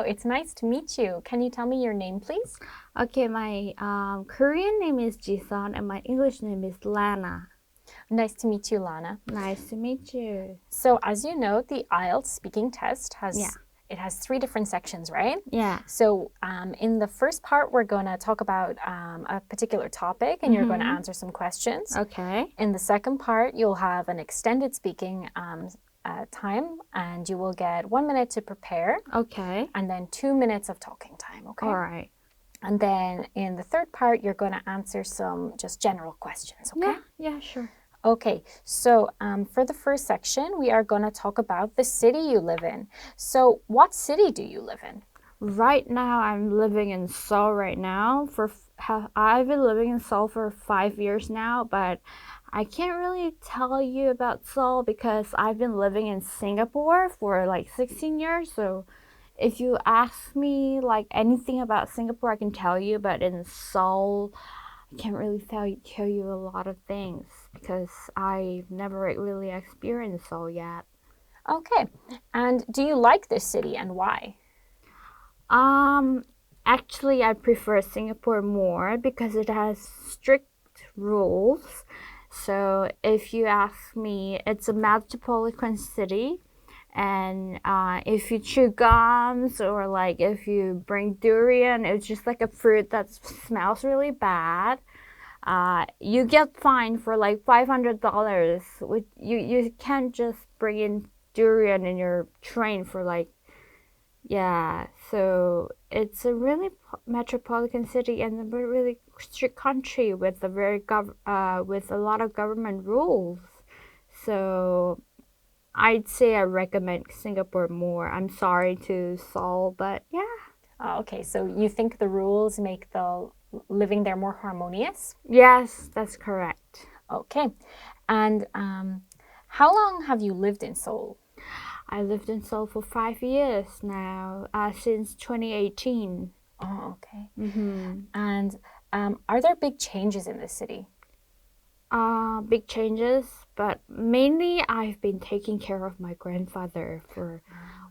it's nice to meet you. Can you tell me your name, please? Okay, my Korean name is Jisun and my English name is Lana. Nice to meet you, Lana. Nice to meet you. So, as you know, the IELTS speaking test Yeah. has three different sections, right? Yeah. So, in the first part, we're going to talk about a particular topic, and you're going to answer some questions. Okay. In the second part, you'll have an extended speaking time, and you will get 1 minute to prepare, Okay. and then 2 minutes of talking time. Okay. All right. And then in the third part, you're going to answer some just general questions. Okay. Yeah, sure. Okay, so for the first section, we are going to talk about the city you live in. So, what city do you live in? Right now, I'm living in Seoul right now. I've been living in Seoul for 5 years now, but I can't really tell you about Seoul because I've been living in Singapore for like 16 years. So if you ask me like anything about Singapore, I can tell you, but in Seoul, I can't really tell you a lot of things because I've never really experienced Seoul yet. Okay, and do you like this city and why? Um, Actually, I prefer Singapore more because it has strict rules. So if you ask me, it's a metropolitan city, and if you chew gums or like if you bring durian, it's just like a fruit that smells really bad. You get fined for like $500. You can't just bring in durian in your train for like yeah, so it's a really metropolitan city and a really strict country with with a lot of government rules. So I'd say I recommend Singapore more. I'm sorry to Seoul, but yeah. Okay, so you think the rules make the living there more harmonious? Yes, that's correct. Okay, and how long have you lived in Seoul? I lived in Seoul for 5 years now, since 2018. Oh, okay. Mm-hmm. And are there big changes in this city? Big changes, but mainly I've been taking care of my grandfather for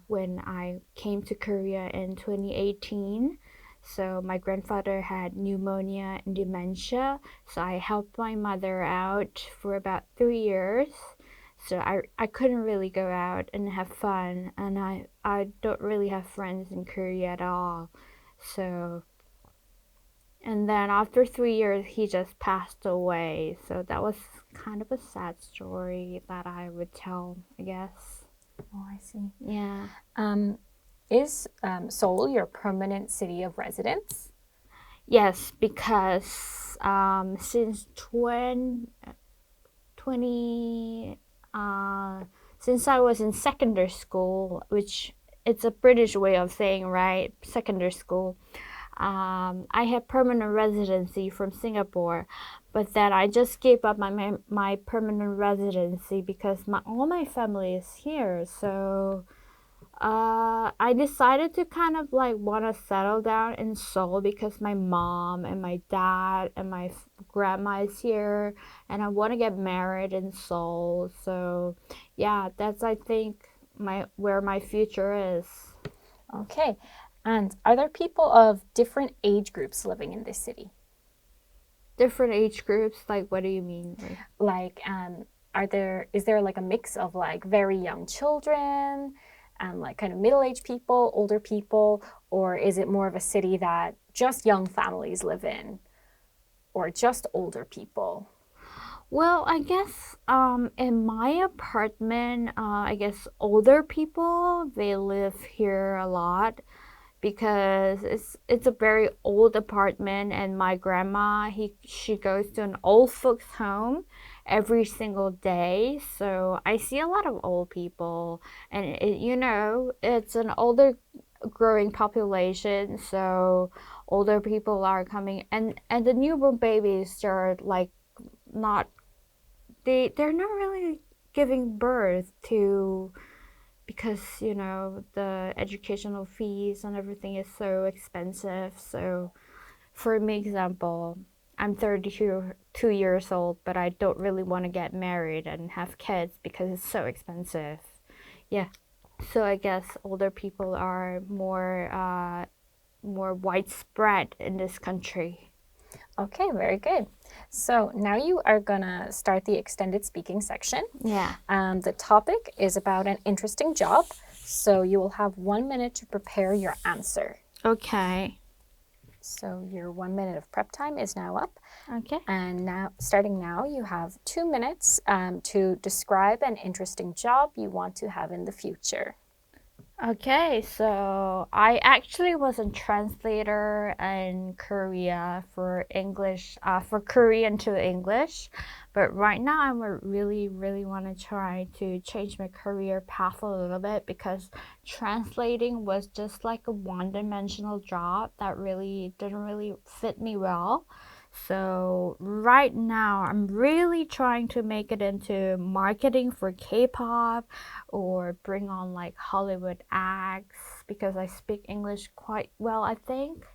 when I came to Korea in 2018. So my grandfather had pneumonia and dementia, so I helped my mother out for about 3 years. So I couldn't really go out and have fun, and I don't really have friends in Korea at all. So and then after 3 years, he just passed away. So that was kind of a sad story that I would tell, I guess. Oh, I see. Yeah. Is Seoul your permanent city of residence? Yes, because since 20 since I was in secondary school, which it's a British way of saying, right? Secondary school. I had permanent residency from Singapore, but then I just gave up my permanent residency because all my family is here. So I decided to kind of like want to settle down in Seoul because my mom and my dad and my grandma is here, and I want to get married in Seoul. So yeah, that's I think where my future is. Okay. And are there people of different age groups living in this city? Different age groups, like what do you mean? Like, is there like a mix of like very young children and like kind of middle-aged people, older people, or is it more of a city that just young families live in or just older people? Well, I guess in my apartment, I guess older people they live here a lot because it's a very old apartment, and my grandma she goes to an old folks home every single day, so I see a lot of old people, and it's an older growing population, so older people are coming, and the newborn babies are like not they're not really giving birth to because the educational fees and everything is so expensive. So for me example, I'm 32 years old, but I don't really want to get married and have kids because it's so expensive. Yeah. So I guess older people are more widespread in this country. Okay, very good. So now you are gonna start the extended speaking section. Yeah. The topic is about an interesting job. So you will have 1 minute to prepare your answer. Okay. So your 1 minute of prep time is now up. Okay. And now, starting now, you have 2 minutes to describe an interesting job you want to have in the future. Okay, so I actually was a translator in Korea for English, for Korean to English, but right now I would really, really want to try to change my career path a little bit because translating was just like a one-dimensional job that really didn't really fit me well. So right now I'm really trying to make it into marketing for K-pop or bring on like Hollywood acts because I speak English quite well, I think.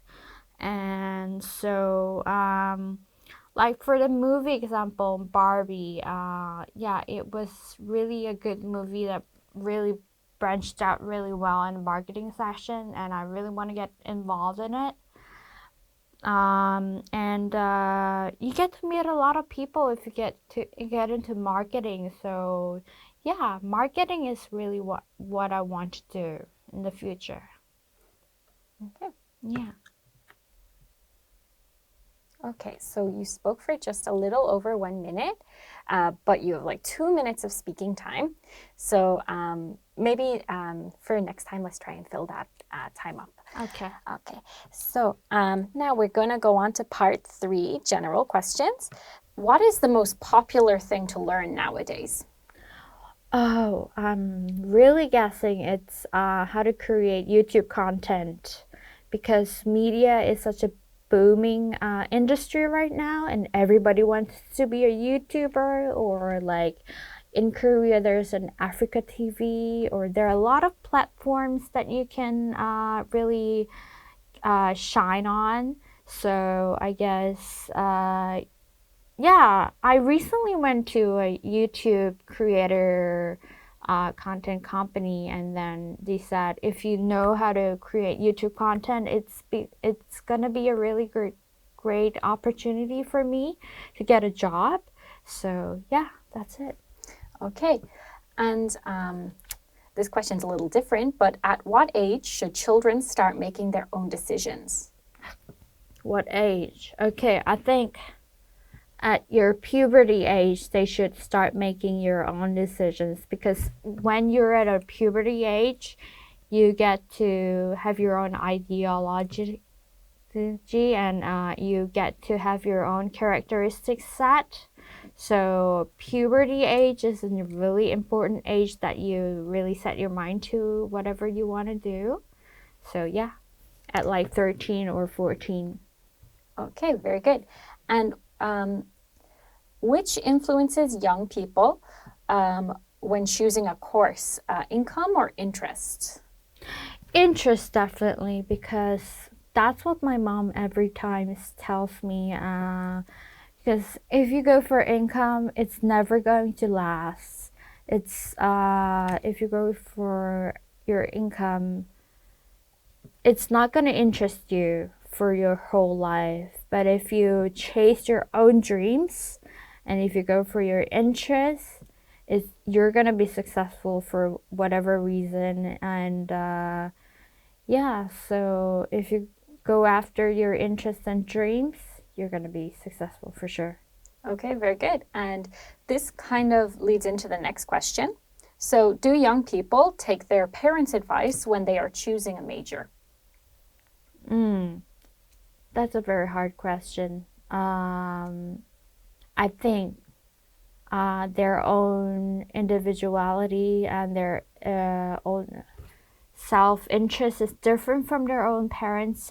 And so, like for the movie example, Barbie, yeah, it was really a good movie that really branched out really well in the marketing session, and I really want to get involved in it. And you get to meet a lot of people if you get into marketing. So yeah, marketing is really what I want to do in the future. Okay. Yeah. Okay, so you spoke for just a little over 1 minute, but you have like 2 minutes of speaking time. So maybe for next time, let's try and fill that time up. Okay. Okay, so now we're going to go on to part 3, general questions. What is the most popular thing to learn nowadays? Oh, I'm really guessing it's how to create YouTube content because media is such a booming industry right now, and everybody wants to be a YouTuber or like in Korea there's an Africa TV or there are a lot of platforms that you can really shine on. So I guess yeah, I recently went to a YouTube creator content company, and then they said if you know how to create YouTube content, it's gonna be a really great opportunity for me to get a job. So yeah, that's it. Okay, and this question's a little different, but at what age should children start making their own decisions? What age? Okay, I think at your puberty age, they should start making your own decisions because when you're at a puberty age, you get to have your own ideology and you get to have your own characteristics set. So, puberty age is a really important age that you really set your mind to whatever you want to do. So, yeah, at like 13 or 14. Okay, very good. And which influences young people when choosing a course, income or interest? Interest, definitely, because that's what my mom every time tells me. Because if you go for income, it's never going to last. It's if you go for your income, it's not going to interest you for your whole life. But if you chase your own dreams, and if you go for your interests, you're gonna be successful for whatever reason. And yeah, so if you go after your interests and dreams, you're gonna be successful for sure. Okay, very good. And this kind of leads into the next question. So, do young people take their parents' advice when they are choosing a major? That's a very hard question. I think their own individuality and their own self interest is different from their own parents'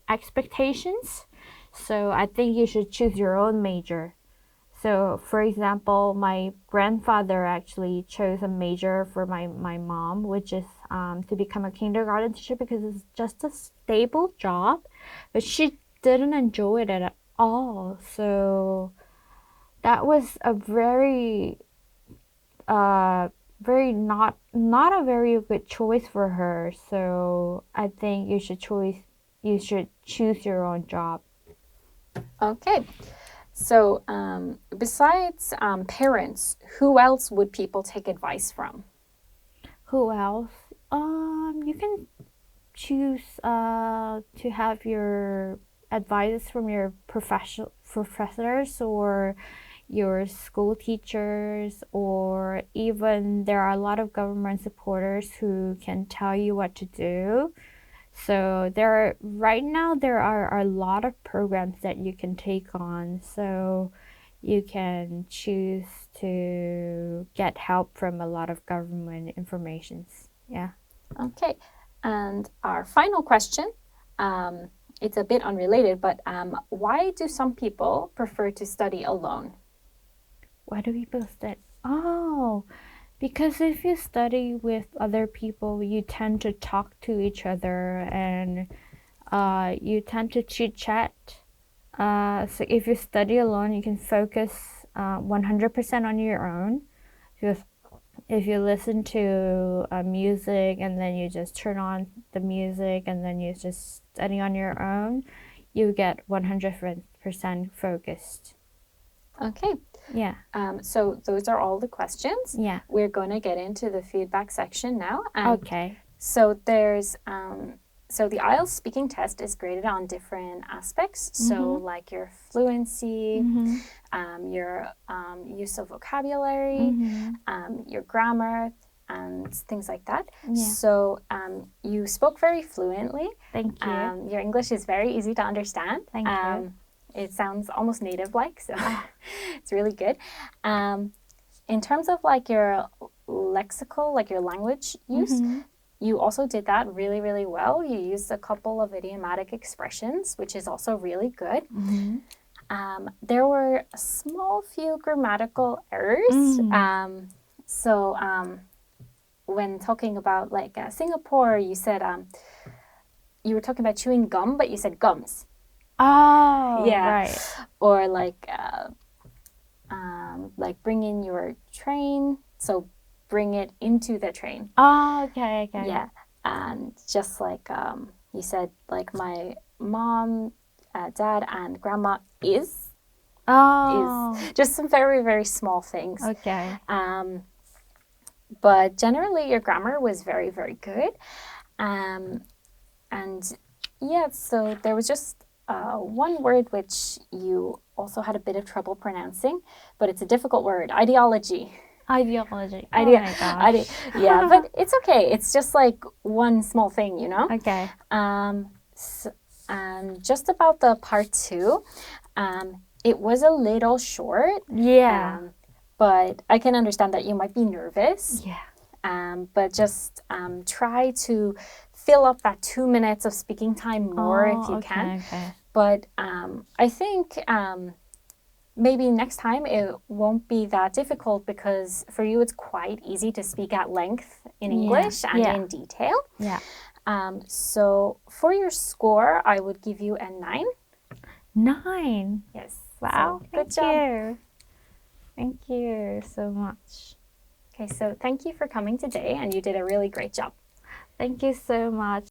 expectations. So I think you should choose your own major. So, for example, my grandfather actually chose a major for my mom, which is to become a kindergarten teacher because it's just a stable job, but she didn't enjoy it at all. So, that was a very very not a very good choice for her. So I think you should choose your own job. Okay. So, besides parents, who else would people take advice from? Who else? You can choose to have your advice from your professors or your school teachers, or even there are a lot of government supporters who can tell you what to do. So right now there are a lot of programs that you can take on. So you can choose to get help from a lot of government informations. Yeah. Okay. And our final question, it's a bit unrelated, but why do some people prefer to study alone? Why do people study? Oh, because if you study with other people, you tend to talk to each other and you tend to chit chat. So if you study alone, you can focus 100% on your own. If you listen to music and then you just turn on the music and then you just study on your own, you get 100% focused. Okay. Yeah. So those are all the questions. Yeah. We're going to get into the feedback section now. Okay. So there's so the IELTS speaking test is graded on different aspects. So like your fluency, your use of vocabulary, your grammar, and things like that. Yeah. So you spoke very fluently. Thank you. Your English is very easy to understand. Thank you. It sounds almost native-like, so it's really good. In terms of like your lexical, like your language use, you also did that really, really well. You used a couple of idiomatic expressions, which is also really good. There were a small few grammatical errors. So when talking about like Singapore, you said you were talking about chewing gum, but you said gums. Oh, Yeah. right. Or like bring in your train. So bring it into the train. Oh, okay. Yeah. And just like you said, like my mom, dad, and grandma is just some very, very small things. Okay. But generally, your grammar was very, very good. And yeah, so there was just one word which you also had a bit of trouble pronouncing, but it's a difficult word, ideology. Ideology. Oh my gosh. Yeah, but it's okay. It's just like one small thing, you know? Okay. Just about the part 2, it was a little short. Yeah. But I can understand that you might be nervous. Yeah. But just try to fill up that 2 minutes of speaking time more if you can. Okay. But I think maybe next time it won't be that difficult because for you it's quite easy to speak at length in English and in detail. Yeah. So for your score, I would give you a 9. 9. Yes. Wow. So, good job. Thank you so much. Okay, so thank you for coming today, and you did a really great job. Thank you so much.